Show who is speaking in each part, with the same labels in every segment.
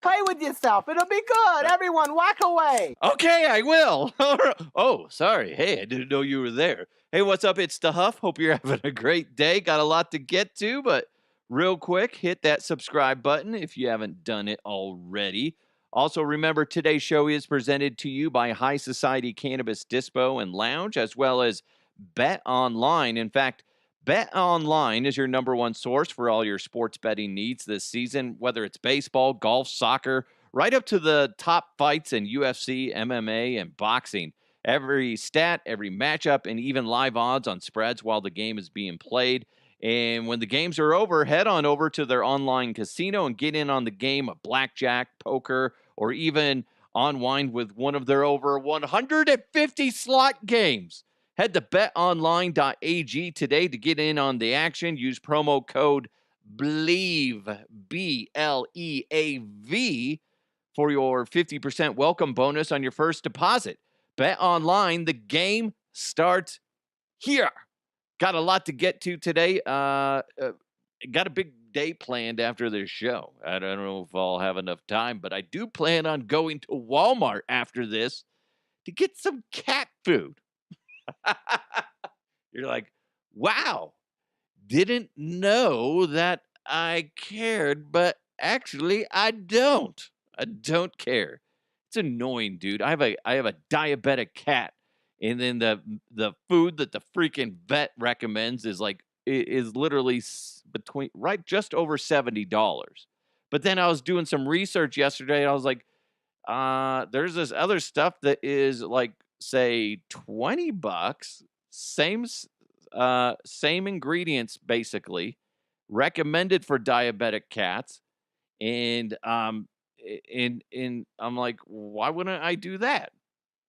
Speaker 1: Play with yourself. It'll be good. Everyone, walk away.
Speaker 2: Okay, I will. Oh, sorry. Hey, I didn't know you were there. Hey, what's up? It's the Huff. Hope you're having a great day. Got a lot to get to, but real quick, hit that subscribe button if you haven't done it already. Also, remember today's show is presented to you by High Society Cannabis Dispo and Lounge, as well as Bet Online. In fact, Bet Online is your number one source for all your sports betting needs this season, whether it's baseball, golf, soccer, right up to the top fights in UFC, MMA, and boxing. Every stat, every matchup, and even live odds on spreads while the game is being played. And when the games are over, head on over to their online casino and get in on the game of blackjack, poker, or even unwind with one of their over 150 slot games. Head to betonline.ag today to get in on the action. Use promo code BLEAV, BLEAV, for your 50% welcome bonus on your first deposit. Bet Online, the game starts here. Got a lot to get to today. Got a big day planned after this show. I don't know if I'll have enough time, but I do plan on going to Walmart after this to get some cat food. You're like, wow, didn't know that I cared, but actually I don't. I don't care. It's annoying, dude. I have a diabetic cat, and then the food that the freaking vet recommends is literally between just over $70. But then I was doing some research yesterday, and I was like, there's this other stuff that is like, say, $20, same ingredients basically, recommended for diabetic cats, and I'm like, why wouldn't I do that?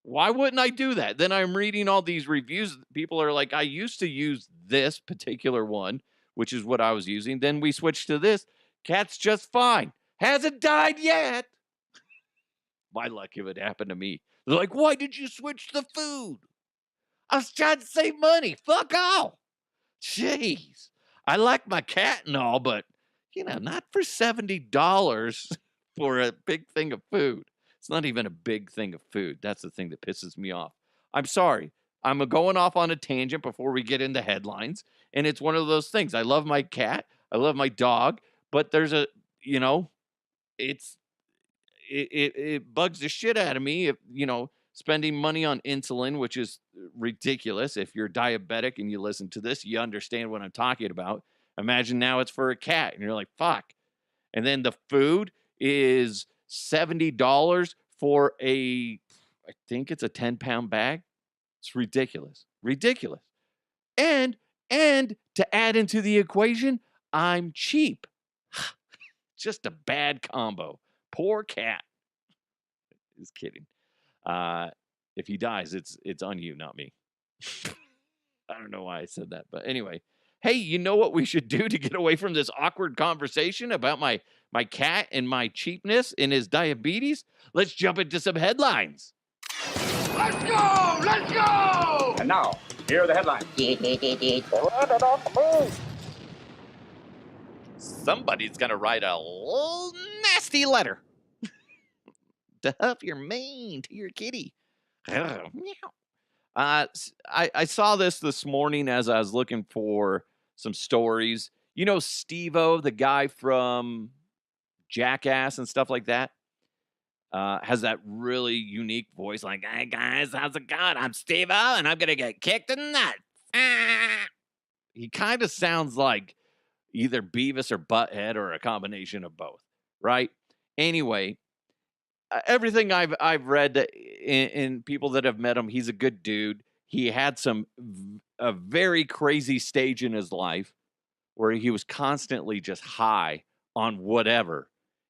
Speaker 2: Why wouldn't I do that? Then I'm reading all these reviews. People are like, I used to use this particular one, which is what I was using. Then we switched to this. Cat's just fine. Hasn't died yet. My luck if it happened to me. They're like, why did you switch the food? I was trying to save money. Fuck off. Jeez. I like my cat and all, but, not for $70 for a big thing of food. It's not even a big thing of food. That's the thing that pisses me off. I'm sorry. I'm going off on a tangent before we get into headlines. And it's one of those things. I love my cat. I love my dog. But there's it bugs the shit out of me if, spending money on insulin, which is ridiculous. If you're diabetic and you listen to this, you understand what I'm talking about. Imagine now it's for a cat and you're like, fuck. And then the food is $70 for I think it's a 10-pound bag. It's ridiculous. Ridiculous. And to add into the equation, I'm cheap. Just a bad combo. Poor cat. Just kidding. If he dies, it's on you, not me. I don't know why I said that, but anyway. Hey, you know what we should do to get away from this awkward conversation about my cat and my cheapness and his diabetes? Let's jump into some headlines.
Speaker 3: Let's go! Let's go!
Speaker 4: And now, here are the headlines.
Speaker 2: Somebody's going to write a nasty letter. To Huff, you're mean to your kitty. I saw this morning as I was looking for some stories. You know Steve-O, the guy from Jackass and stuff like that, has that really unique voice like, hey guys, how's it going? I'm Steve-O and I'm going to get kicked in the nuts. He kind of sounds like either Beavis or Butthead or a combination of both, right? Anyway, everything I've read in people that have met him, he's a good dude. He had a very crazy stage in his life where he was constantly just high on whatever,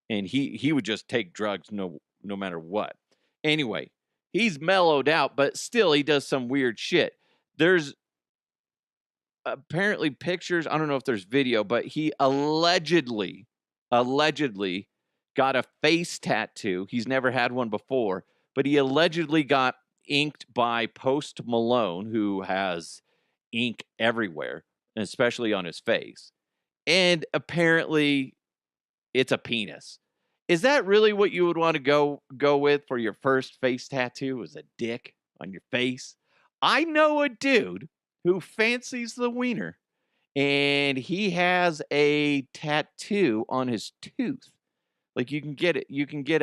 Speaker 2: and he would just take drugs no matter what. Anyway, he's mellowed out, but still he does some weird shit. There's apparently pictures, I don't know if there's video, but he allegedly got a face tattoo. He's never had one before, but he allegedly got inked by Post Malone, who has ink everywhere, especially on his face. And apparently it's a penis. Is that really what you would want to go with for your first face tattoo? Was a dick on your face? I know a dude who fancies the wiener, and he has a tattoo on his tooth. Like you can get it. You can get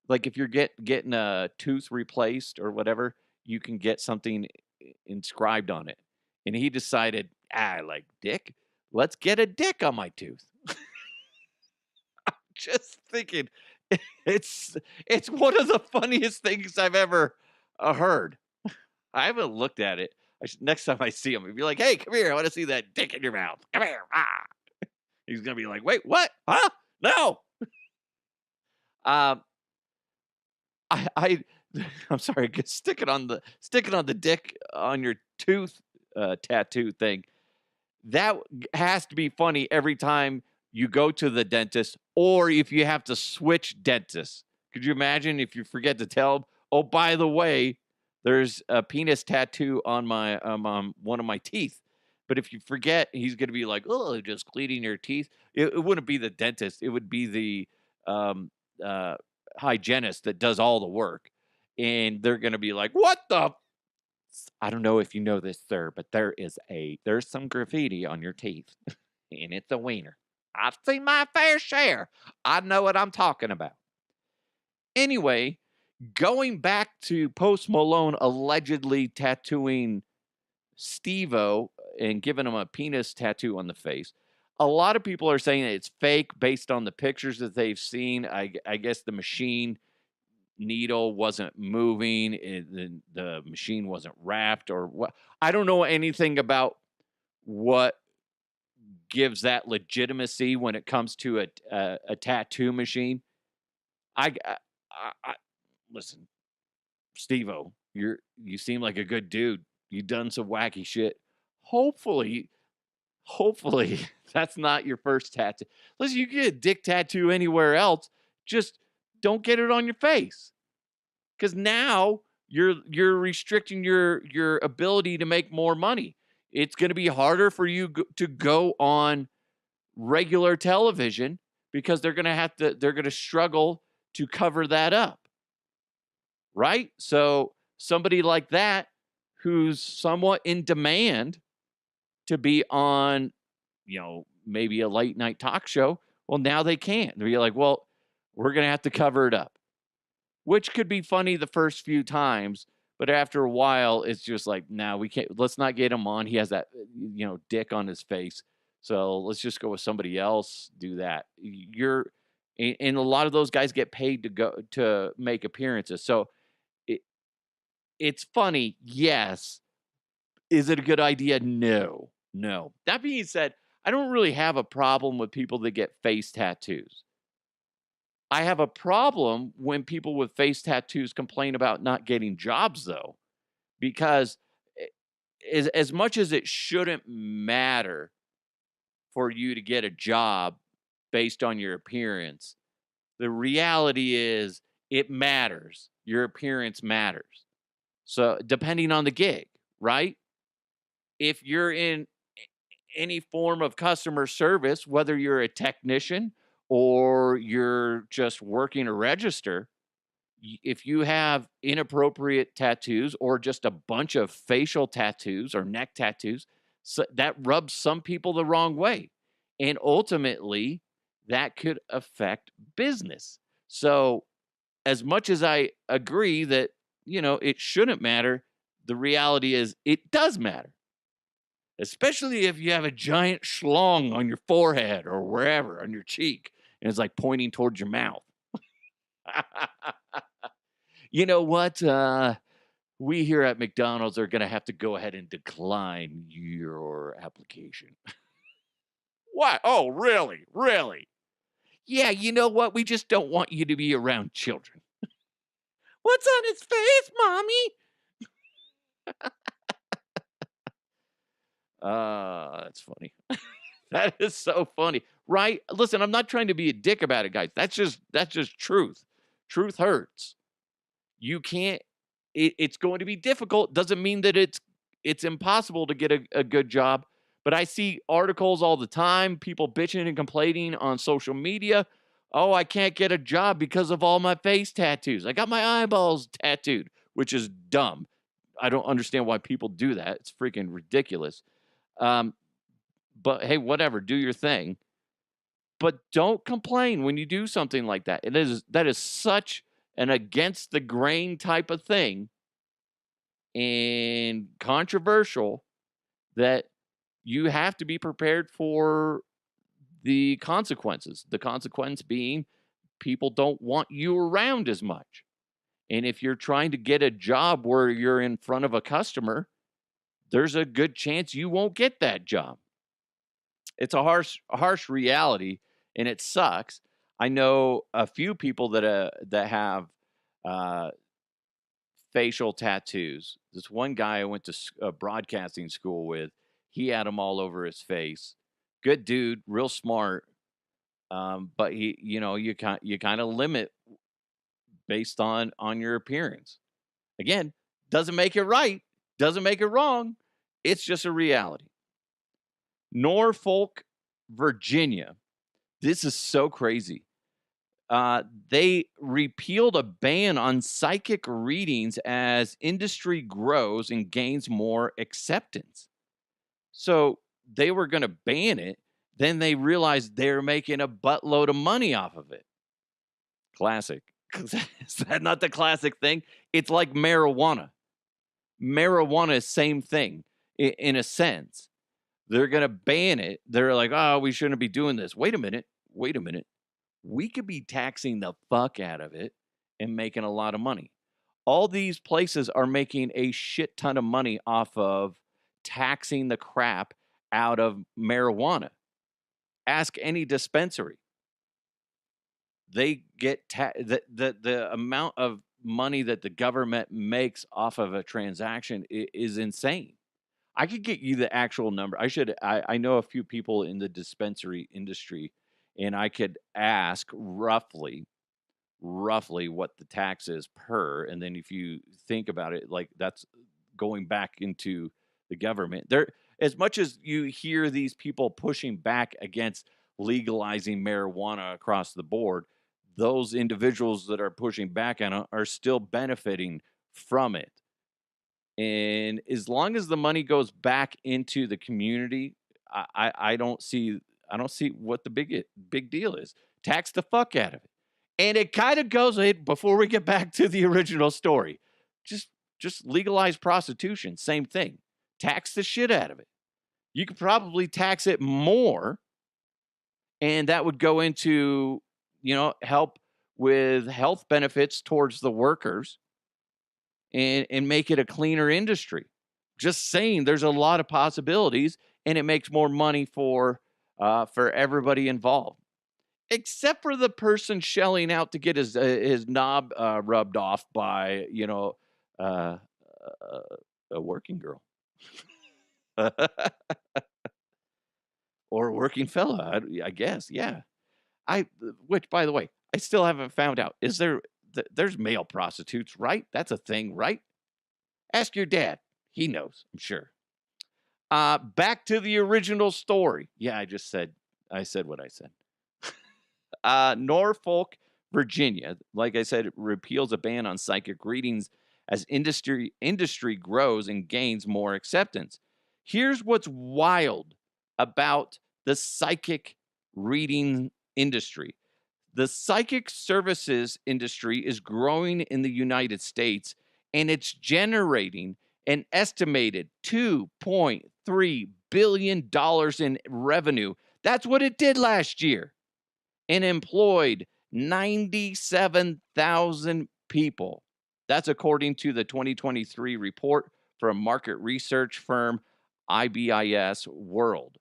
Speaker 2: like if you're getting a tooth replaced or whatever, you can get something inscribed on it. And he decided, I like dick. Let's get a dick on my tooth. Just thinking, it's it's one of the funniest things I've ever heard. I haven't looked at it. Next time I see him, he'd be like, "Hey, come here! I want to see that dick in your mouth. Come here!" Ah. He's gonna be like, "Wait, what? Huh? No." Um, I I'm sorry. Sticking on the dick on your tooth tattoo thing. That has to be funny every time you go to the dentist, or if you have to switch dentists. Could you imagine if you forget to tell them, "Oh, by the way, there's a penis tattoo on my one of my teeth." But if you forget, he's going to be like, "Oh, just cleaning your teeth." It wouldn't be the dentist; it would be the um, uh, hygienist that does all the work, and they're going to be like, "What the I don't know if you know this, sir, but there's some graffiti on your teeth, and it's a wiener. I've seen my fair share. I know what I'm talking about." Anyway, going back to Post Malone allegedly tattooing Steve-O and giving him a penis tattoo on the face. A lot of people are saying it's fake based on the pictures that they've seen. I guess the machine needle wasn't moving, the machine wasn't wrapped or what. I don't know anything about what gives that legitimacy when it comes to a tattoo machine. I listen, Steve-O, you seem like a good dude. You've done some wacky shit. Hopefully, hopefully that's not your first tattoo. Listen, you can get a dick tattoo anywhere else. Just don't get it on your face. Because now you're restricting your ability to make more money. It's going to be harder for you to go on regular television because they're going to struggle to cover that up, right? So somebody like that who's somewhat in demand to be on, maybe a late night talk show, well, now they can't. They're like, well, we're going to have to cover it up, which could be funny the first few times, but after a while, it's just like, nah, we can't. Let's not get him on. He has that, dick on his face. So let's just go with somebody else. Do that. And a lot of those guys get paid to go to make appearances. So it's funny, yes. Is it a good idea? No. That being said, I don't really have a problem with people that get face tattoos. I have a problem when people with face tattoos complain about not getting jobs, though, because as much as it shouldn't matter for you to get a job based on your appearance, the reality is it matters. Your appearance matters. So depending on the gig, right? If you're in any form of customer service, whether you're a technician or you're just working a register, if you have inappropriate tattoos or just a bunch of facial tattoos or neck tattoos, so that rubs some people the wrong way. And ultimately, that could affect business. So, as much as I agree that, it shouldn't matter, the reality is it does matter, especially if you have a giant schlong on your forehead or wherever on your cheek and it's like pointing towards your mouth. You know what? We here at McDonald's are going to have to go ahead and decline your application. What? Oh, really? Really? Yeah, you know what? We just don't want you to be around children. What's on his face, Mommy? That's funny. That is so funny, right? Listen, I'm not trying to be a dick about it, guys. That's just truth. Truth hurts. You can't. It's going to be difficult. Doesn't mean that it's impossible to get a good job. But I see articles all the time, people bitching and complaining on social media. Oh, I can't get a job because of all my face tattoos. I got my eyeballs tattooed, which is dumb. I don't understand why people do that. It's freaking ridiculous. Um, but hey, whatever, do your thing. But don't complain when you do something like that. That is such an against the grain type of thing and controversial that you have to be prepared for the consequences. The consequence being people don't want you around as much. And if you're trying to get a job where you're in front of a customer, there's a good chance you won't get that job. It's a harsh reality, and it sucks. I know a few people that have uh, facial tattoos. This one guy I went to broadcasting school with, he had them all over his face. Good dude, real smart. But he, you kind of limit based on your appearance. Again, doesn't make it right, doesn't make it wrong. It's just a reality. Norfolk, Virginia. This is so crazy. They repealed a ban on psychic readings as industry grows and gains more acceptance. So they were going to ban it. Then they realized they're making a buttload of money off of it. Classic. Is that not the classic thing? It's like marijuana. Marijuana is same thing in a sense. They're going to ban it. They're like, oh, we shouldn't be doing this. Wait a minute. We could be taxing the fuck out of it and making a lot of money. All these places are making a shit ton of money off of taxing the crap out of marijuana. Ask any dispensary. They get the amount of money that the government makes off of a transaction is insane. I could get you the actual number. I know a few people in the dispensary industry, and I could ask roughly what the tax is per. And then if you think about it, like that's going back into the government. There, as much as you hear these people pushing back against legalizing marijuana across the board, those individuals that are pushing back on it are still benefiting from it. And as long as the money goes back into the community, I don't see what the big deal is. Tax the fuck out of it. And it kind of goes before we get back to the original story. Just legalize prostitution, same thing. Tax the shit out of it. You could probably tax it more, and that would go into, help with health benefits towards the workers and make it a cleaner industry. Just saying, there's a lot of possibilities, and it makes more money for everybody involved, except for the person shelling out to get his knob rubbed off by uh, a working girl or a working fella. I guess, yeah. Which, by the way, I still haven't found out. Is there's male prostitutes, right? That's a thing, right? Ask your dad. He knows, I'm sure. Back to the original story. Yeah, I said what I said. Norfolk, Virginia, like I said, repeals a ban on psychic readings as industry grows and gains more acceptance. Here's what's wild about the psychic reading industry. The psychic services industry is growing in the United States, and it's generating an estimated $2.3 billion in revenue. That's what it did last year, and employed 97,000 people. That's according to the 2023 report from market research firm IBIS World.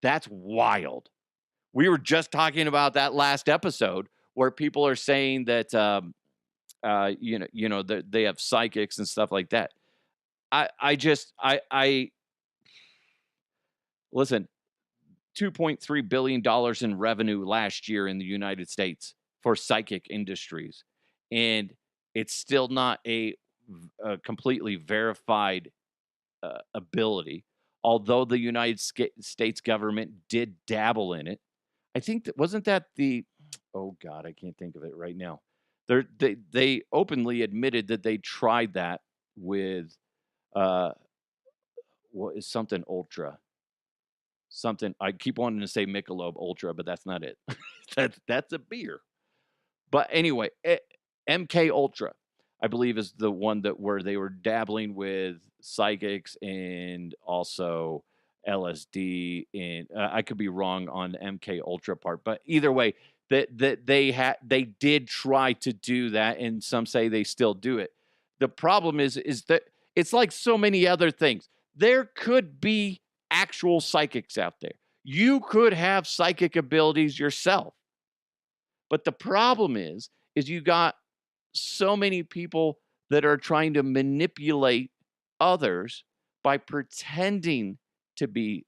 Speaker 2: That's wild. We were just talking about that last episode where people are saying that that they have psychics and stuff like that. I listen, $2.3 billion in revenue last year in the United States for psychic industries. And it's still not a completely verified ability, although the United States government did dabble in it. I think that wasn't that the Oh God, I can't think of it right now. They openly admitted that they tried that with uh what is something ultra. Something I keep wanting to say Michelob Ultra, but that's not it. That's a beer. But anyway, MK Ultra, I believe, is the one that where they were dabbling with psychics and also LSD. And I could be wrong on the MK Ultra part, but either way, that they did try to do that, and some say they still do it. The problem is that it's like so many other things. There could be actual psychics out there. You could have psychic abilities yourself. But the problem is you got so many people that are trying to manipulate others by pretending to be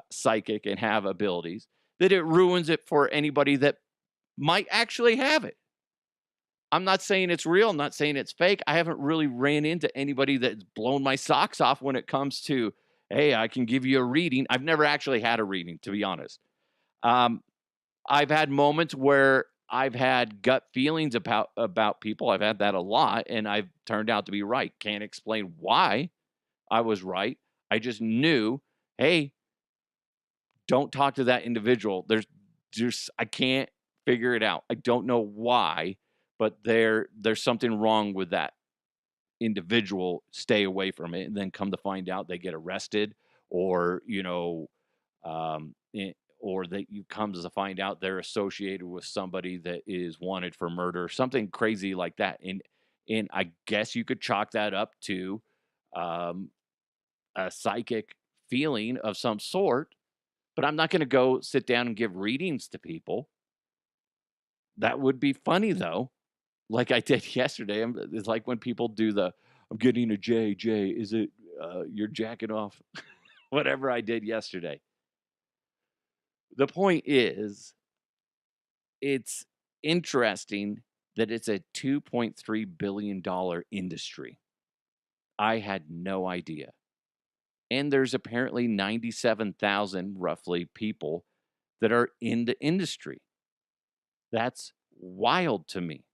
Speaker 2: psychic and have abilities that it ruins it for anybody that might actually have it. I'm not saying it's real. I'm not saying it's fake. I haven't really ran into anybody that's blown my socks off when it comes to, hey, I can give you a reading. I've never actually had a reading, to be honest. Um, I've had moments where I've had gut feelings about people. I've had that a lot, and I've turned out to be right. Can't explain why I was right. I just knew, hey, don't talk to that individual. There's just I can't figure it out. I don't know why, but there's something wrong with that individual. Stay away from it. And then come to find out they get arrested, or or that you come to find out they're associated with somebody that is wanted for murder, something crazy like that. And I guess you could chalk that up to um, a psychic feeling of some sort. But I'm not going to go sit down and give readings to people. That would be funny though, like I did yesterday. It's like when people do I'm getting a J. Is it you're jacking off? Whatever I did yesterday. The point is, it's interesting that it's a $2.3 billion industry. I had no idea. And there's apparently 97,000 roughly people that are in the industry. That's wild to me.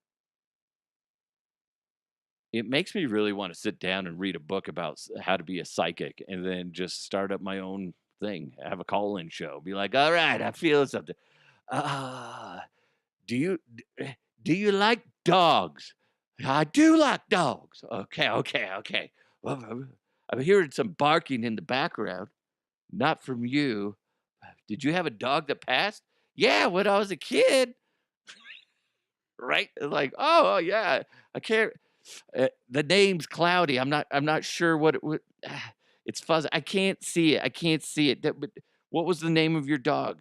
Speaker 2: It makes me really want to sit down and read a book about how to be a psychic and then just start up my own thing, have a call-in show, be like, all right, I feel something. Ah, do you do you like dogs? I do like dogs. Okay. Well, I'm hearing some barking in the background. Not from you. Did you have a dog that passed? Yeah, when I was a kid. Right? Like, oh yeah. I can't. The name's cloudy. I'm not sure what it would. It's fuzzy. I can't see it. I can't see it. But what was the name of your dog?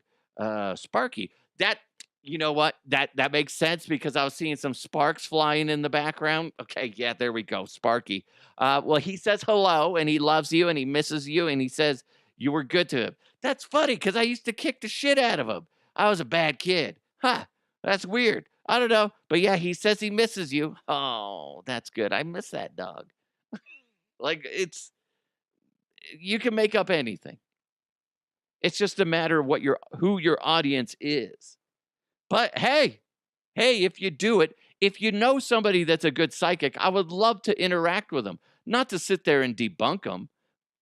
Speaker 2: Sparky. That you know what? That makes sense because I was seeing some sparks flying in the background. Okay, yeah, there we go. Sparky. Well, he says hello and he loves you and he misses you and he says you were good to him. That's funny because I used to kick the shit out of him. I was a bad kid. Huh. That's weird. I don't know. But yeah, he says he misses you. Oh, that's good. I miss that dog. Like you can make up anything. It's just a matter of who your audience is. But hey, if you do it, if you know somebody that's a good psychic, I would love to interact with them. Not to sit there and debunk them,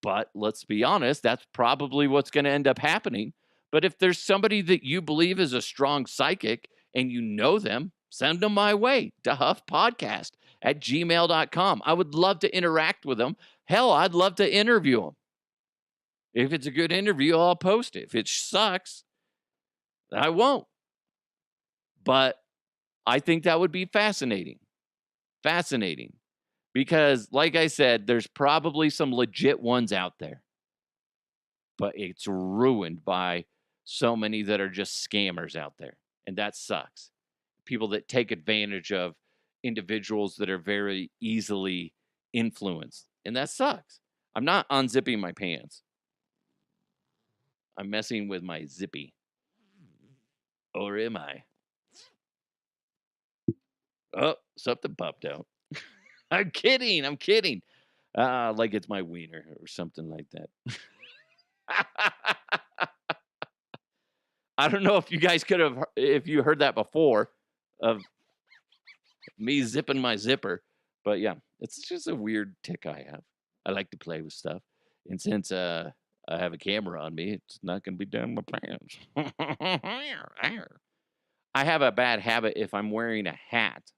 Speaker 2: but let's be honest, that's probably what's going to end up happening. But if there's somebody that you believe is a strong psychic and you know them, send them my way to huffpodcast@gmail.com. I would love to interact with them. Hell, I'd love to interview them. If it's a good interview, I'll post it. If it sucks, I won't. But I think that would be fascinating. Fascinating. Because, like I said, there's probably some legit ones out there. But it's ruined by so many that are just scammers out there. And that sucks. People that take advantage of individuals that are very easily influenced. And that sucks. I'm not unzipping my pants. I'm messing with my zippy. Or am I? Oh, something popped out. I'm kidding. Like it's my wiener or something like that. I don't know if you guys if you heard that before of me zipping my zipper, but yeah, it's just a weird tick I have. I like to play with stuff, and since I have a camera on me, it's not going to be down my pants. I have a bad habit if I'm wearing a hat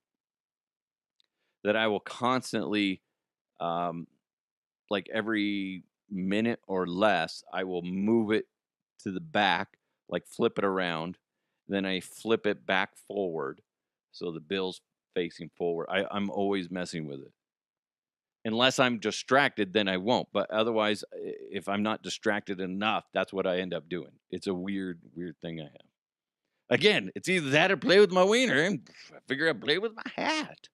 Speaker 2: that I will constantly, um, like every minute or less, I will move it to the back, like flip it around, then I flip it back forward so the bill's facing forward. I'm always messing with it. Unless I'm distracted, then I won't. But otherwise, if I'm not distracted enough, that's what I end up doing. It's a weird, weird thing I have. Again, it's either that or play with my wiener, and I figure I play with my hat.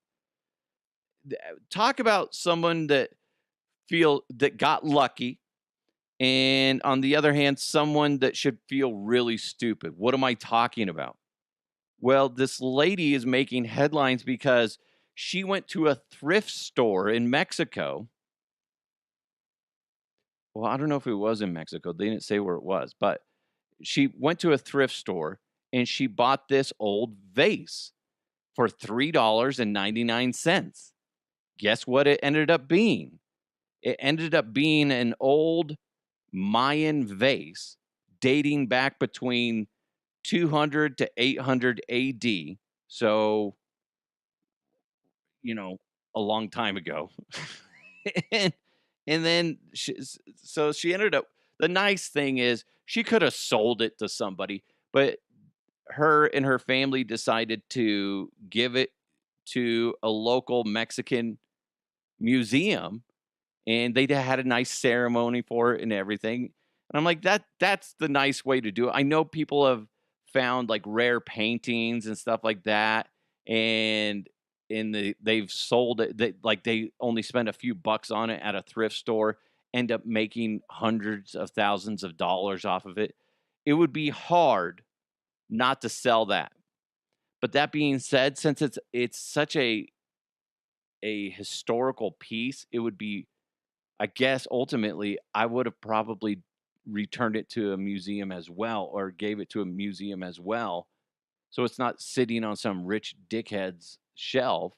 Speaker 2: Talk about someone that got lucky, and on the other hand, someone that should feel really stupid. What am I talking about? Well, this lady is making headlines because she went to a thrift store in Mexico. Well, I don't know if it was in Mexico. They didn't say where it was, but she went to a thrift store and she bought this old vase for $3.99. Guess what it ended up being? It ended up being an old Mayan vase dating back between 200 to 800 AD. So, a long time ago. and and then so she ended up, the nice thing is she could have sold it to somebody, but her and her family decided to give it to a local Mexican museum, and they had a nice ceremony for it and everything. And I'm like, that's the nice way to do it. I know people have found like rare paintings and stuff like that, and they've sold it. They only spend a few bucks on it at a thrift store, end up making hundreds of thousands of dollars off of it. It would be hard not to sell that. But that being said, since it's such a historical piece, it would be, I guess ultimately, I would have probably returned it to a museum as well, or gave it to a museum as well. So it's not sitting on some rich dickhead's shelf.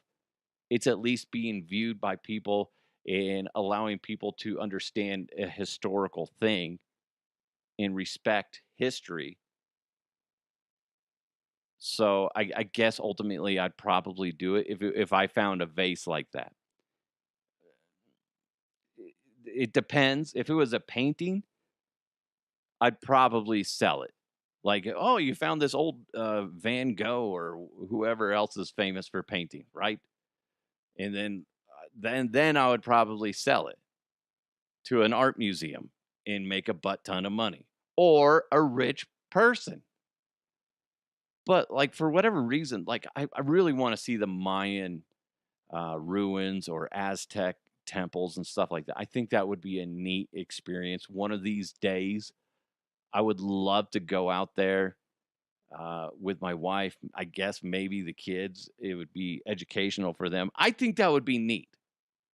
Speaker 2: It's at least being viewed by people and allowing people to understand a historical thing and respect history. So I guess ultimately I'd probably do it if I found a vase like that. It depends. If it was a painting, I'd probably sell it. Like, oh, you found this old Van Gogh or whoever else is famous for painting, right? And then I would probably sell it to an art museum and make a butt ton of money, or a rich person. But like for whatever reason, like I really want to see the Mayan ruins or Aztec temples and stuff like that. I think that would be a neat experience. One of these days, I would love to go out there with my wife. I guess maybe the kids. It would be educational for them. I think that would be neat.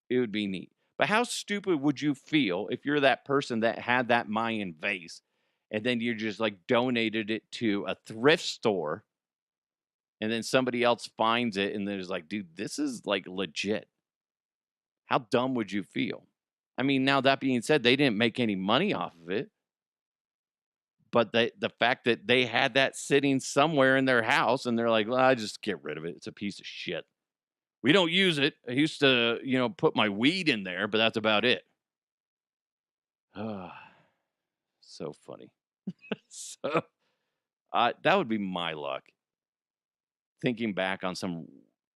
Speaker 2: It would be neat. But how stupid would you feel if you're that person that had that Mayan vase and then you just like donated it to a thrift store, and then somebody else finds it and there's like, dude, this is like legit. How dumb would you feel? I mean, now that being said, they didn't make any money off of it, but the fact that they had that sitting somewhere in their house and they're like, well, I just get rid of it. It's a piece of shit. We don't use it. I used to, put my weed in there, but that's about it. So funny. So that would be my luck. Thinking back on some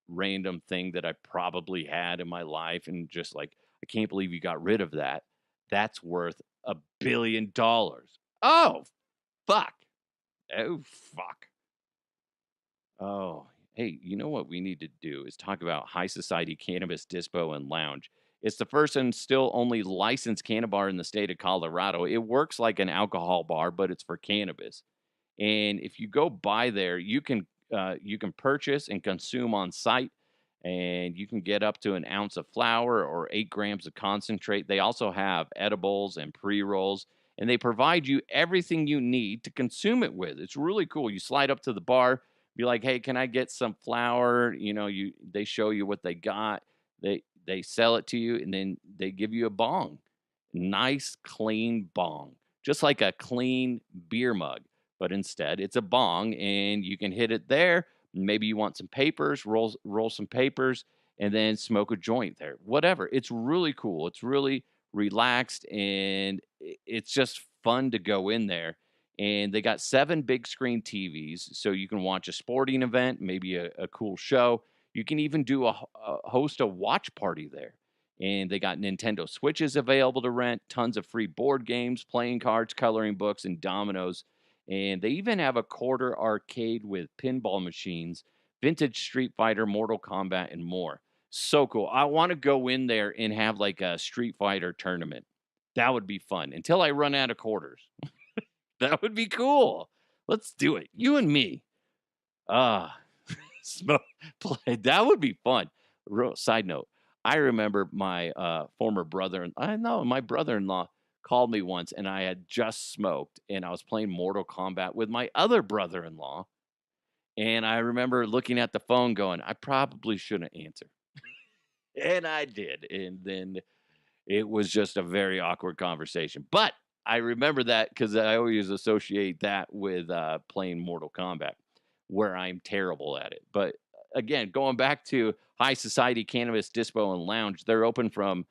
Speaker 2: random thing that I probably had in my life and just like, I can't believe you got rid of that. That's worth $1 billion. Oh, fuck. Oh, fuck. Oh, hey, you know what we need to do is talk about High Society Cannabis Dispo and Lounge. It's the first and still only licensed cannabis bar in the state of Colorado. It works like an alcohol bar, but it's for cannabis. And if you go by there, you can purchase and consume on site, and you can get up to an ounce of flour or 8 grams of concentrate. They also have edibles and pre rolls, and they provide you everything you need to consume it with. It's really cool. You slide up to the bar, be like, "Hey, can I get some flour?" They show you what they got. They sell it to you, and then they give you a bong. Nice, clean bong, just like a clean beer mug, but instead it's a bong, and you can hit it there. Maybe you want some papers, roll some papers, and then smoke a joint there. Whatever. It's really cool. It's really relaxed, and it's just fun to go in there. And they got 7 big screen TVs, so you can watch a sporting event, maybe a cool show. You can even do host a watch party there. And they got Nintendo Switches available to rent, tons of free board games, playing cards, coloring books, and dominoes. And they even have a quarter arcade with pinball machines, vintage Street Fighter, Mortal Kombat, and more. So cool. I want to go in there and have like a Street Fighter tournament. That would be fun until I run out of quarters. That would be cool. Let's do it. You and me. Ah, smoke play. That would be fun. Real side note. I remember my former brother, I know my brother-in-law called me once, and I had just smoked, and I was playing Mortal Kombat with my other brother-in-law. And I remember looking at the phone going, I probably shouldn't answer. And I did. And then it was just a very awkward conversation. But I remember that because I always associate that with playing Mortal Kombat, where I'm terrible at it. But again, going back to High Society Cannabis Dispo and Lounge, they're open from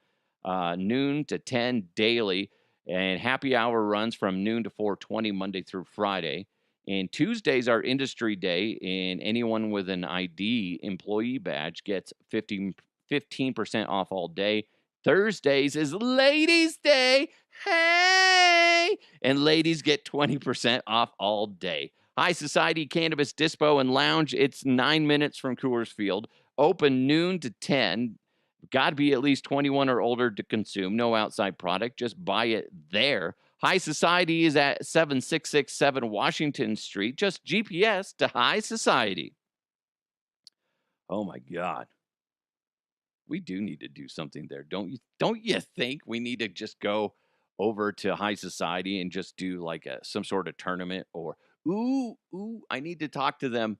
Speaker 2: noon to 10 daily, and happy hour runs from noon to 4:20 Monday through Friday. And Tuesdays are industry day, and anyone with an ID employee badge gets 15% off all day. Thursdays is Ladies' Day. Hey! And ladies get 20% off all day. High Society Cannabis Dispo and Lounge. It's 9 minutes from Coors Field. Open noon to 10. Got to be at least 21 or older to consume. No outside product. Just buy it there. High Society is at 7667 Washington Street. Just GPS to High Society. Oh my God. We do need to do something there. Don't you think we need to just go over to High Society and just do like some sort of tournament? Or I need to talk to them.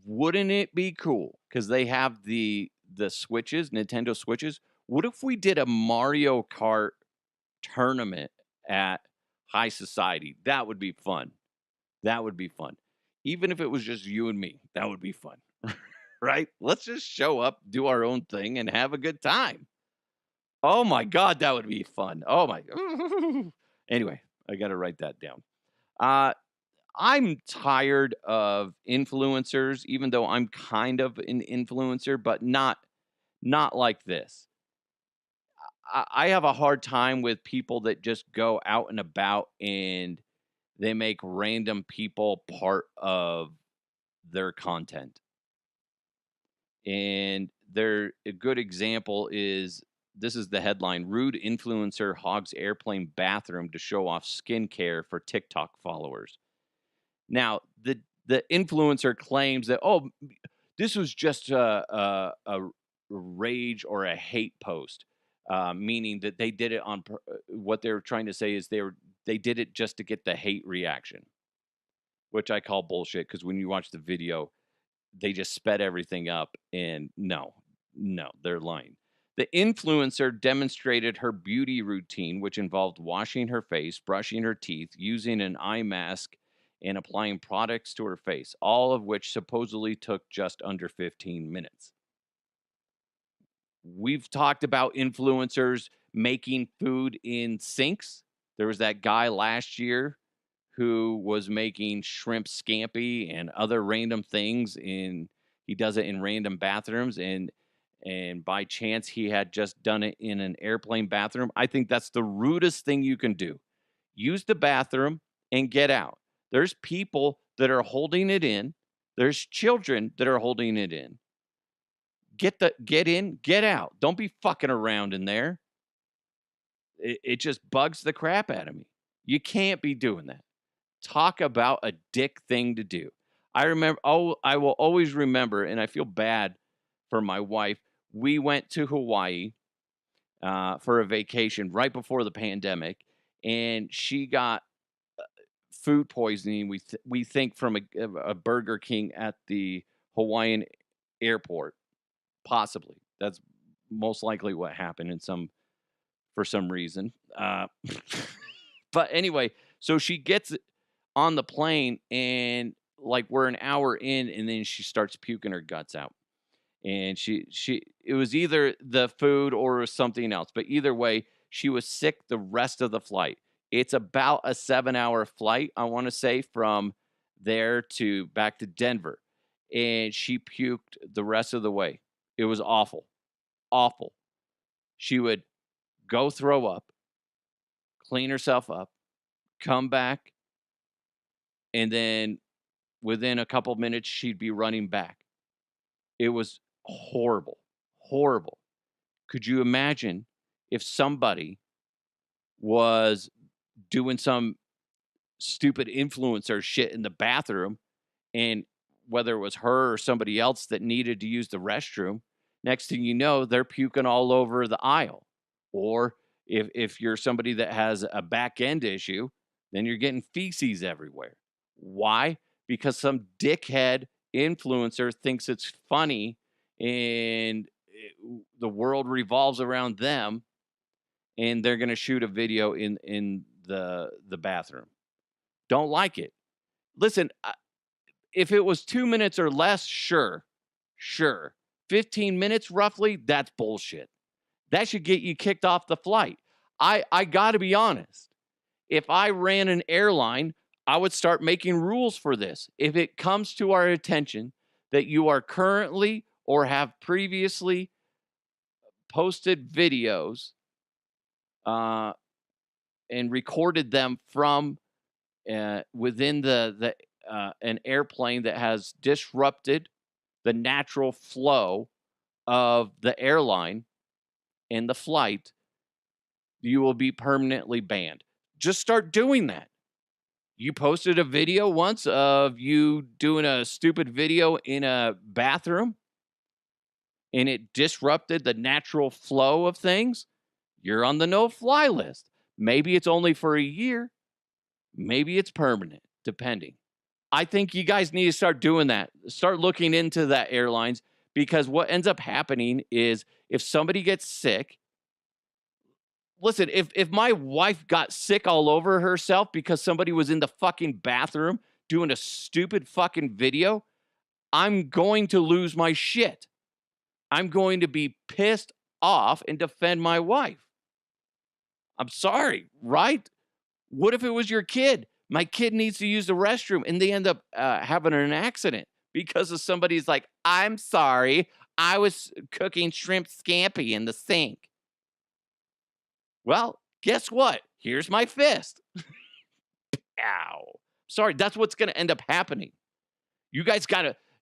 Speaker 2: Wouldn't it be cool? Because they have the Switches, Nintendo Switches. What if we did a Mario Kart tournament at High Society? That would be fun. That would be fun. Even if it was just you and me, that would be fun. Right? Let's just show up, do our own thing, and have a good time. Oh my God, that would be fun. Oh my. Anyway, I got to write that down. I'm tired of influencers, even though I'm kind of an influencer, but not like this. I have a hard time with people that just go out and about and they make random people part of their content. And a good example is, this is the headline: rude influencer hogs airplane bathroom to show off skincare for TikTok followers. Now, the influencer claims that, this was just a rage or a hate post, meaning that they did it on what they're trying to say is they did it just to get the hate reaction, which I call bullshit, because when you watch the video, they just sped everything up, and no, they're lying. The influencer demonstrated her beauty routine, which involved washing her face, brushing her teeth, using an eye mask, and applying products to her face, all of which supposedly took just under 15 minutes. We've talked about influencers making food in sinks. There was that guy last year who was making shrimp scampi and other random things, and he does it in random bathrooms, and by chance he had just done it in an airplane bathroom. I think that's the rudest thing you can do. Use the bathroom and get out. There's people that are holding it in. There's children that are holding it in. Get in, get out. Don't be fucking around in there. It just bugs the crap out of me. You can't be doing that. Talk about a dick thing to do. I will always remember, and I feel bad for my wife. We went to Hawaii for a vacation right before the pandemic, and she got food poisoning. We think from a Burger King at the Hawaiian airport, possibly. That's most likely what happened for some reason. But anyway, so she gets on the plane, and like we're an hour in, and then she starts puking her guts out. And it was either the food or something else, but either way, she was sick the rest of the flight. It's about a 7-hour flight, I want to say, from there to back to Denver, and she puked the rest of the way. It was awful. She would go throw up, clean herself up, come back, and then within a couple minutes she'd be running back. It was horrible. Could you imagine if somebody was doing some stupid influencer shit in the bathroom, and whether it was her or somebody else that needed to use the restroom, next thing you know, they're puking all over the aisle. Or if you're somebody that has a back end issue, then you're getting feces everywhere. Why? Because some dickhead influencer thinks it's funny, and the world revolves around them, and they're going to shoot a video in the bathroom. Don't like it. Listen, if it was 2 minutes or less, sure. 15 minutes roughly, that's bullshit. That should get you kicked off the flight. I got to be honest. If I ran an airline, I would start making rules for this. If it comes to our attention that you are currently or have previously posted videos and recorded them from within an airplane that has disrupted the natural flow of the airline and the flight, you will be permanently banned. Just start doing that. You posted a video once of you doing a stupid video in a bathroom, and it disrupted the natural flow of things. You're on the no-fly list. Maybe it's only for a year. Maybe it's permanent, depending. I think you guys need to start doing that. Start looking into that, airlines, because what ends up happening is if somebody gets sick, listen, if my wife got sick all over herself because somebody was in the fucking bathroom doing a stupid fucking video, I'm going to lose my shit. I'm going to be pissed off and defend my wife. I'm sorry, right? What if it was your kid? My kid needs to use the restroom, and they end up having an accident because of somebody's like, I'm sorry, I was cooking shrimp scampi in the sink. Well, guess what? Here's my fist. Ow. Sorry, that's what's going to end up happening. You guys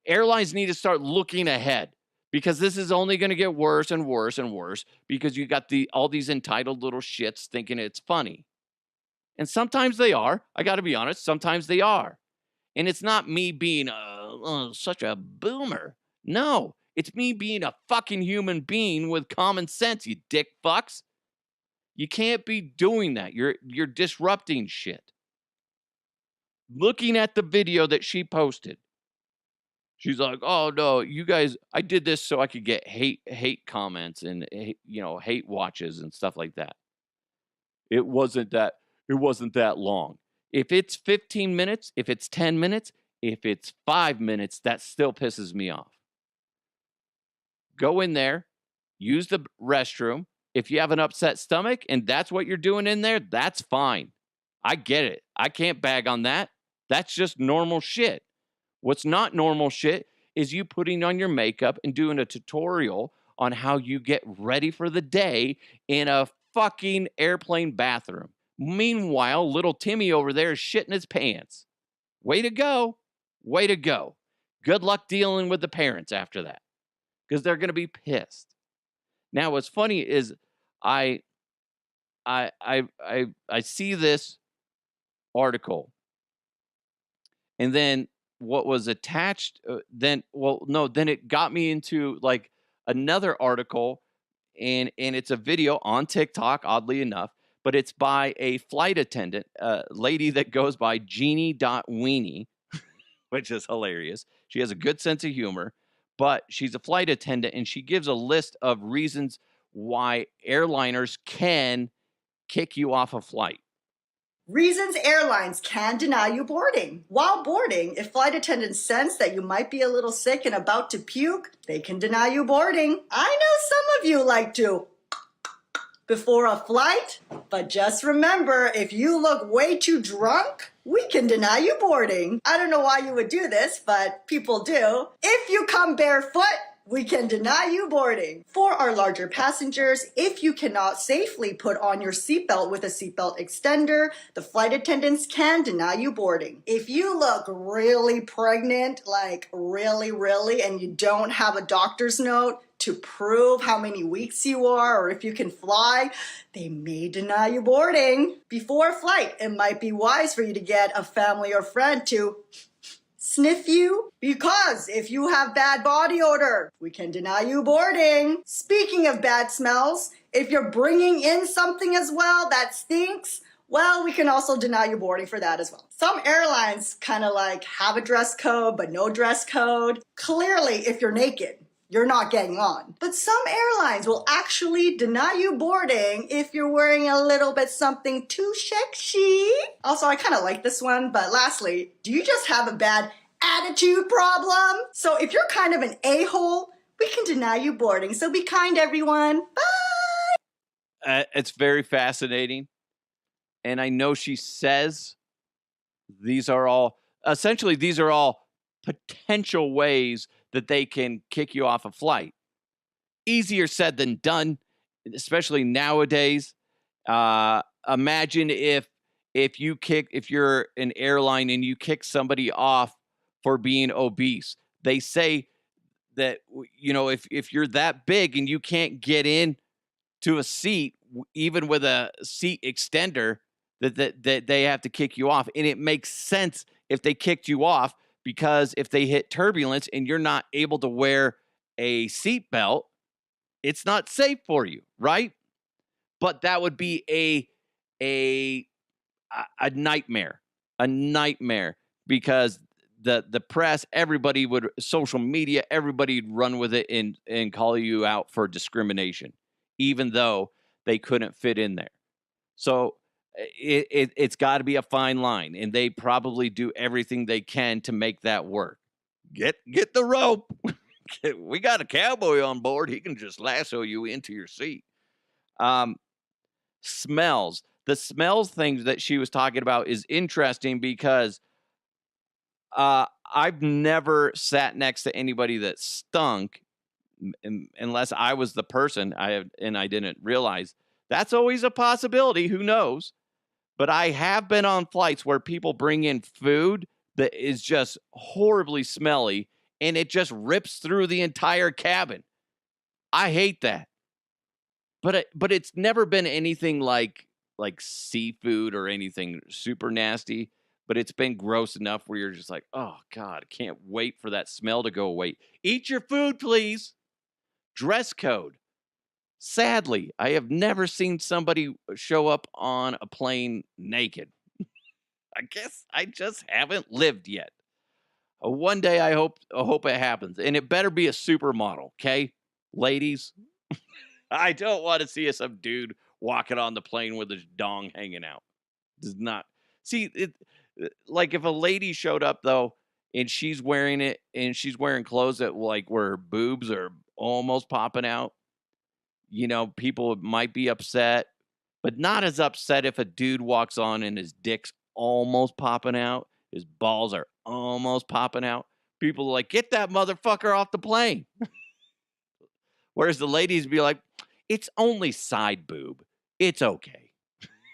Speaker 2: airlines need to start looking ahead, because this is only going to get worse and worse and worse, because you got all these entitled little shits thinking it's funny. And sometimes they are. I got to be honest. Sometimes they are. And it's not me being such a boomer. No, it's me being a fucking human being with common sense, you dick fucks. You can't be doing that. You're disrupting shit. Looking at the video that she posted, she's like, "Oh no, you guys! I did this so I could get hate comments and hate watches and stuff like that." It wasn't that long. If it's 15 minutes, if it's 10 minutes, if it's 5 minutes, that still pisses me off. Go in there, use the restroom. If you have an upset stomach and that's what you're doing in there, that's fine. I get it. I can't bag on that. That's just normal shit. What's not normal shit is you putting on your makeup and doing a tutorial on how you get ready for the day in a fucking airplane bathroom. Meanwhile, little Timmy over there is shitting his pants. Way to go. Way to go. Good luck dealing with the parents after that, because they're going to be pissed. Now, what's funny is I see this article, and then what was attached, then it got me into like another article, and it's a video on TikTok, oddly enough, but it's by a flight attendant, a lady that goes by Jeannie.Weenie, which is hilarious. She has a good sense of humor, but she's a flight attendant, and she gives a list of reasons why airliners can kick you off a flight.
Speaker 4: Reasons airlines can deny you boarding. While boarding, if flight attendants sense that you might be a little sick and about to puke, they can deny you boarding. I know some of you like to before a flight, but just remember, if you look way too drunk, we can deny you boarding. I don't know why you would do this, but people do. If you come barefoot, we can deny you boarding. For our larger passengers, if you cannot safely put on your seatbelt with a seatbelt extender, the flight attendants can deny you boarding. If you look really pregnant, like really, and you don't have a doctor's note to prove how many weeks you are or if you can fly, they may deny you boarding. Before a flight, it might be wise for you to get a family or friend to sniff you, because if you have bad body odor, we can deny you boarding. Speaking of bad smells, if you're bringing in something as well that stinks, well, we can also deny you boarding for that as well. Some airlines kind of like have a dress code, but no dress code. Clearly, if you're naked, you're not getting on. But some airlines will actually deny you boarding if you're wearing a little bit something too sexy. Also, I kind of like this one, but lastly, do you just have a bad attitude problem? So if you're kind of an a-hole, we can deny you boarding. So be kind, everyone. Bye!
Speaker 2: It's very fascinating. And I know she says these are all potential ways that they can kick you off a flight. Easier said than done, especially nowadays. Imagine if you're an airline and you kick somebody off for being obese. They say that, you know, if you're that big and you can't get in to a seat, even with a seat extender, that they have to kick you off. And it makes sense if they kicked you off, because if they hit turbulence and you're not able to wear a seatbelt, it's not safe for you, right? But that would be a nightmare, because the press, everybody would, social media, everybody would run with it and call you out for discrimination, even though they couldn't fit in there. So it's got to be a fine line, and they probably do everything they can to make that work. Get the rope. We got a cowboy on board. He can just lasso you into your seat. Smells. The smells things that she was talking about is interesting, because I've never sat next to anybody that stunk, unless I was the person I didn't realize. That's always a possibility. Who knows? But I have been on flights where people bring in food that is just horribly smelly, and it just rips through the entire cabin. I hate that. But it's never been anything like seafood or anything super nasty. But it's been gross enough where you're just like, oh God, I can't wait for that smell to go away. Eat your food, please. Dress code. Sadly, I have never seen somebody show up on a plane naked. I guess I just haven't lived yet. One day I hope it happens, and it better be a supermodel, okay, ladies? I don't want to see some dude walking on the plane with his dong hanging out. Does not see it. Like if a lady showed up though, and she's wearing it, and she's wearing clothes that like where her boobs are almost popping out. You know, people might be upset, but not as upset if a dude walks on and his dick's almost popping out. His balls are almost popping out. People are like, get that motherfucker off the plane. Whereas the ladies be like, it's only side boob. It's okay.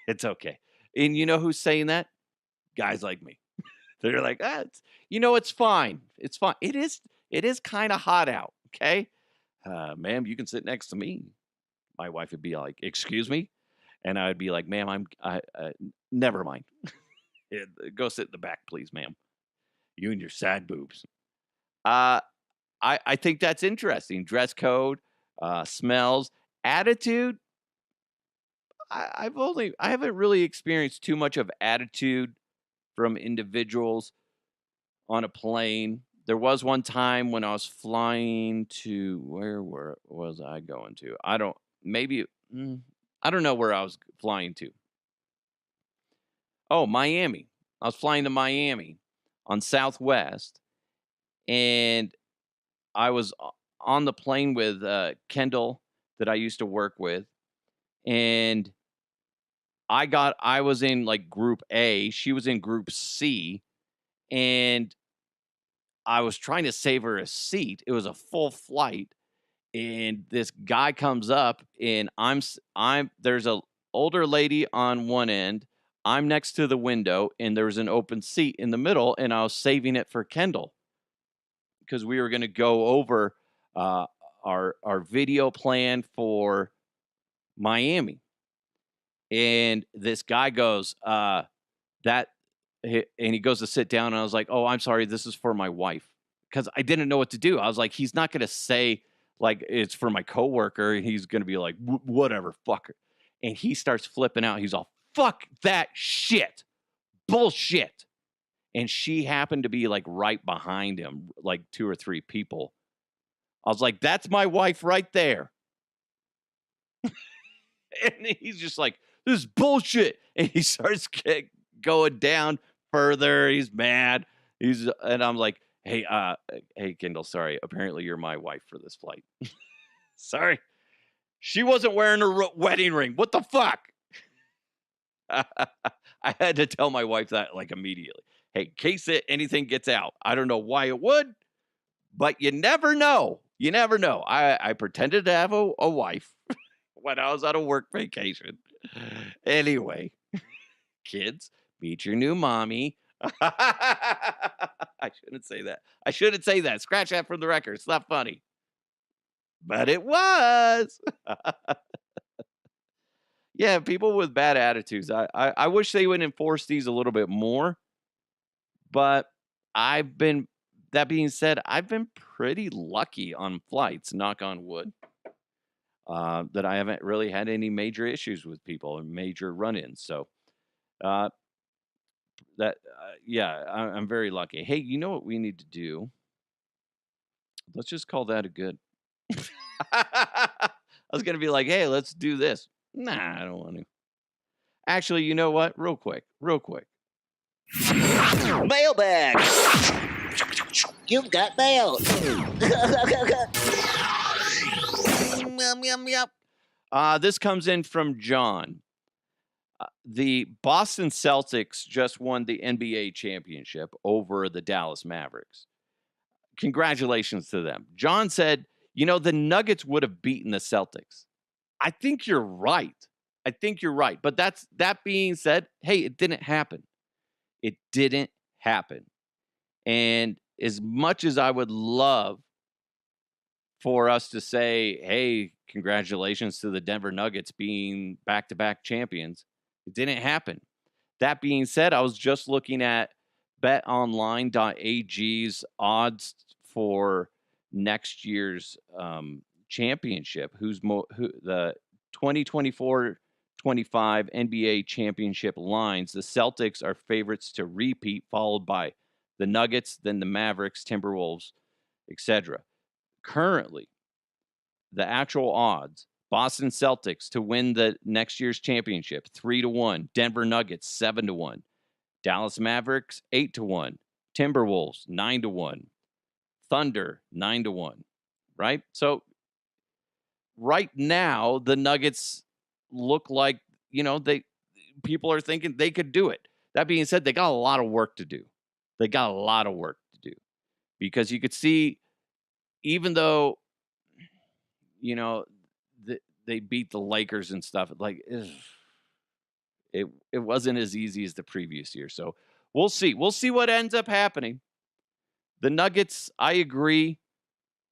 Speaker 2: It's okay. And you know who's saying that? Guys like me. They're like, it's fine. It's fine. It is kind of hot out. Okay. Ma'am, you can sit next to me. My wife would be like, excuse me? And I would be like, ma'am, never mind. Go sit in the back, please, ma'am. You and your sad boobs. I think that's interesting. Dress code, smells, attitude. I haven't really experienced too much of attitude from individuals on a plane. There was one time when I was flying to where was I going to? I don't maybe I don't know where I was flying to. Oh, Miami. I was flying to Miami on Southwest, and I was on the plane with Kendall that I used to work with, and I was in like group A, she was in group C, and I was trying to save her a seat. It was a full flight, and this guy comes up, and I'm there's a older lady on one end. I'm next to the window, and there's an open seat in the middle, and I was saving it for Kendall because we were going to go over uh, our video plan for Miami. And this guy goes, that, and he goes to sit down, and I was like, "Oh, I'm sorry, this is for my wife," because I didn't know what to do. I was like, he's not gonna say like it's for my coworker, and he's gonna be like, Whatever, fuck her," and he starts flipping out. He's all, "Fuck that shit, bullshit," and she happened to be like right behind him, like 2 or 3 people. I was like, "That's my wife right there," and he's just like, "This is bullshit," and he starts going down further. He's mad. And I'm like, hey, Kendall, sorry. Apparently you're my wife for this flight. Sorry. She wasn't wearing her wedding ring. What the fuck? I had to tell my wife that like immediately. Hey, in case anything gets out, I don't know why it would, but you never know. You never know. I pretended to have a wife when I was on a work vacation. Anyway, kids, meet your new mommy. I shouldn't say that. I shouldn't say that. Scratch that from the record. It's not funny. But it was. Yeah, people with bad attitudes. I wish they would enforce these a little bit more. But that being said, I've been pretty lucky on flights, knock on wood, that I haven't really had any major issues with people and major run-ins. So, uh, yeah, I'm very lucky. Hey, you know what we need to do? Let's just call that a good. I was gonna be like, hey, let's do this. Nah, I don't want to. Actually, you know what? Real quick.
Speaker 5: Mailbag. You've got mail.
Speaker 2: This comes in from John. The Boston Celtics just won the NBA championship over the Dallas Mavericks. Congratulations to them. John said, the Nuggets would have beaten the Celtics. I think you're right. But that being said, hey, it didn't happen. It didn't happen. And as much as I would love for us to say, hey, congratulations to the Denver Nuggets being back-to-back champions, it didn't happen. That being said, I was just looking at betonline.ag's odds for next year's championship. Who the 2024-25 NBA championship lines? The Celtics are favorites to repeat, followed by the Nuggets, then the Mavericks, Timberwolves, etc. Currently, the actual odds: Boston Celtics to win the next year's championship 3-1, Denver Nuggets 7-1, Dallas Mavericks 8-1, Timberwolves 9-1, Thunder 9-1. Right? So right now the Nuggets look like, people are thinking they could do it. That being said, they got a lot of work to do. Because you could see, even though they beat the Lakers and stuff, like it wasn't as easy as the previous year. So we'll see what ends up happening. The Nuggets, I agree,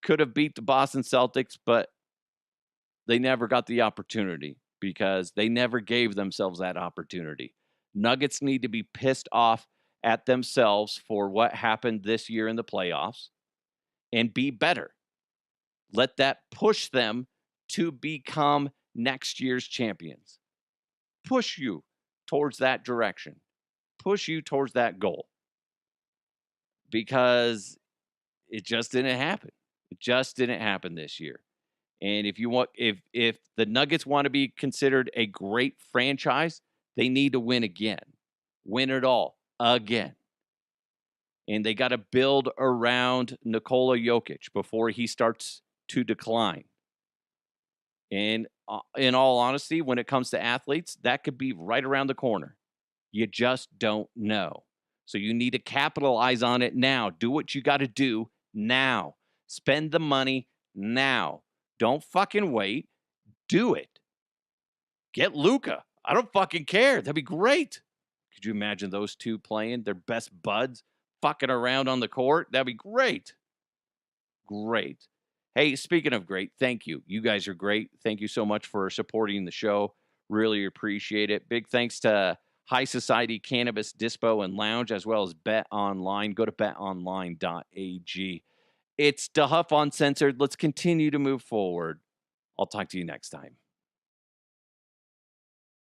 Speaker 2: could have beat the Boston Celtics, but they never got the opportunity because they never gave themselves that opportunity. Nuggets need to be pissed off at themselves for what happened this year in the playoffs and be better. Let that push them to become next year's champions. push you towards that direction, push you towards that goal, because it just didn't happen. It just didn't happen this year. And if the Nuggets want to be considered a great franchise, they need to win again. Win it all again. And they got to build around Nikola Jokic before he starts to decline. And in all honesty, when it comes to athletes, that could be right around the corner. You just don't know. So you need to capitalize on it now. Do what you got to do now. Spend the money now. Don't fucking wait. Do it. Get Luka. I don't fucking care. That'd be great. Could you imagine those two playing, their best buds, fucking around on the court? That'd be great. Great. Hey, speaking of great, thank you. You guys are great. Thank you so much for supporting the show. Really appreciate it. Big thanks to High Society Cannabis Dispo and Lounge, as well as Bet Online. Go to betonline.ag. It's the Huff Uncensored. Let's continue to move forward. I'll talk to you next time.